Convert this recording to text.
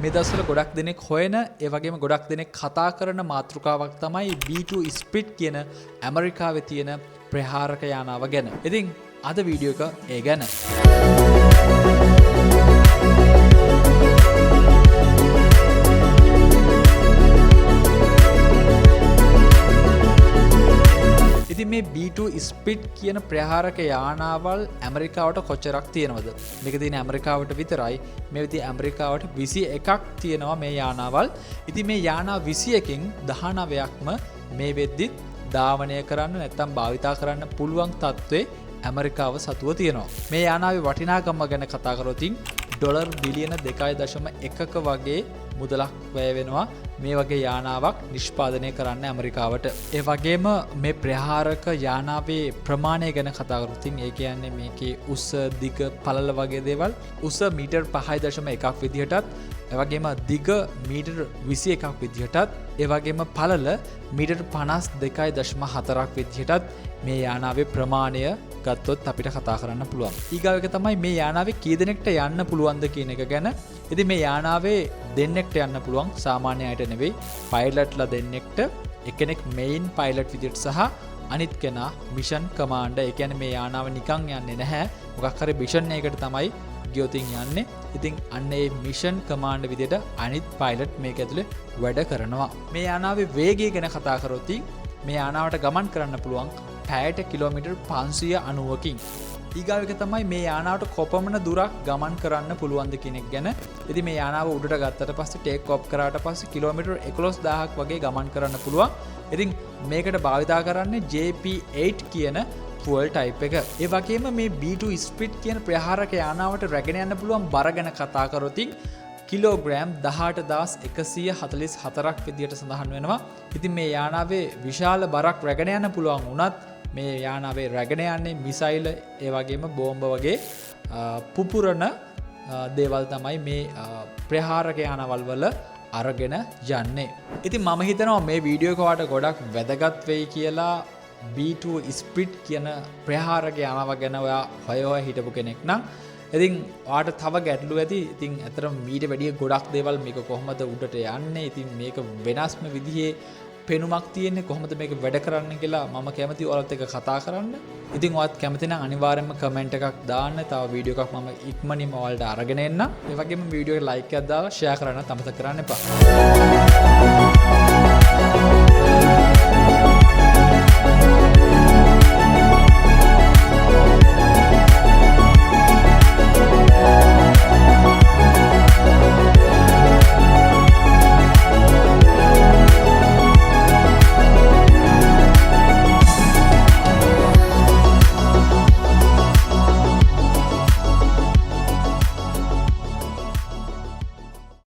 මේ දවස්වල ගොඩක් දෙනෙක් හොයන ඒ වගේම ගොඩක් දෙනෙක් කතා කරන මාතෘකාවක් තමයි B2 Spirit කියන ඇමරිකාවේ තියෙන ප්‍රහාරක යානාව ගැන. ඉතින් අද වීඩියෝ එක ඒ ගැන. ඉතින් මේ B2 Spirit කියන ප්‍රහාරක යානාවල් ඇමරිකාවට කොච්චරක් තියෙනවද? මේක තියෙන ඇමරිකාවට විතරයි. මේ විදිහ ඇමරිකාවට 21ක් තියෙනවා මේ යානාවල්. ඉතින් මේ යානා 21කින් 19ක්ම මේ වෙද්දි ධාවනය කරන්න නැත්නම් භාවිතා කරන්න පුළුවන් තත්ත්වයේ ඇමරිකාව සතුව තියෙනවා. මේ යානාවේ වටිනාකම ගැන කතා කරොත් ඩොලර් බිලියන 2.1ක වගේ මුදලක් වැය වෙනවා මේ වගේ යානාවක් නිෂ්පාදනය කරන්න ඇමරිකාවට. ඒ වගේම මේ ප්‍රහාරක යානාවේ ප්‍රමාණය ගැන කතා කරොත් ඒ කියන්නේ මේකේ උස දිග පළල වගේ දේවල් උස මීටර් 5.1ක් විදිහටත් ඒ වගේම දිග මීටර් 21ක් විදිහටත් ඒ වගේම පළල මීටර් 52.4ක් විදිහටත් මේ යානාවේ ප්‍රමාණය ගත්තොත් අපිට කතා කරන්න පුළුවන්. ඊගාව එක තමයි මේ යානාවේ කී දෙනෙක්ට යන්න පුළුවන්ද කියන එක ගැන. ඉතින් මේ යානාවේ දෙන්නෙක්ට යන්න පුළුවන් සාමාන්‍ය අයට නෙවෙයි. පයිලට්ලා දෙන්නෙක්ට එකෙනෙක් මෙයින් පයිලට් විදිහට සහ අනිත් කෙනා මිෂන් කමාන්ඩර්. ඒ කියන්නේ මේ යානාව නිකන් යන්නේ නැහැ. මොකක් හරි මිෂන් එකකට තමයි ගියොතින් යන්නේ. ඉතින් අන්න ඒ මිෂන් කමාන්ඩර් විදිහට අනිත් පයිලට් මේක ඇතුලේ වැඩ කරනවා. මේ යානාවේ වේගය ගැන කතා කරොත් මේ යානාවට ගමන් කරන්න පුළුවන් පැයට කිලෝමීටර් 590කින්. ඊගාව එක තමයි මේ යානාවට කොපමණ දුරක් ගමන් කරන්න පුළුවන්ද කියන එක ගැන. ඉතින් මේ යානාව උඩට ගත්තට පස්සේ ටේක් ඔෆ් කරාට පස්සේ කිලෝමීටර් 11000ක් වගේ ගමන් කරන්න පුළුවන්. ඉතින් මේකට භාවිතා කරන්නේ JP8 කියන ෆුවල් ටයිප් එක. ඒ වගේම මේ B2 Spirit කියන ප්‍රහාරක යානාවට රැගෙන යන්න පුළුවන් බර ගැන කතා කරොත් කිලෝග්‍රෑම් 18144ක් විදියට සඳහන් වෙනවා. ඉතින් මේ යානාවේ විශාල බරක් රැගෙන යන්න පුළුවන් වුණත් මේ යානාවේ රැගෙන යන්නේ මිසයිල් ඒ වගේම බෝම්බ වගේ පුපුරන දේවල් තමයි මේ ප්‍රහාරක යානවල් වල අරගෙන යන්නේ. ඉතින් මම හිතනවා මේ වීඩියෝ එක ඔයාලට ගොඩක් වැදගත් වෙයි කියලා. B2 Spirit කියන ප්‍රහාරක යානාව ගැන ඔයා හොය හිටපු කෙනෙක් නම් ඉතින් ඔයාට තව ගැටලු ඇති. ඉතින් අතරම මීට වැඩිය ගොඩක් දේවල් මේක කොහොමද උඩට යන්නේ? ඉතින් මේක වෙනස්ම විදිහේ පෙනුමක් තියෙන්නේ කොහොමද මේක වැඩ කරන්නේ කියලා මම කැමති ඔයාලත් එක්ක කතා කරන්න. ඉතින් ඔයාත් කැමති නම් අනිවාර්යයෙන්ම කමෙන්ට් එකක් දාන්න. තව වීඩියෝ එකක් මම ඉක්මනින්ම ඔයාලට අරගෙන එන්නම්. ඒ වගේම වීඩියෝ එක ලයික් එකක් දාලා ෂෙයා කරන්න අමතක කරන්න එපා.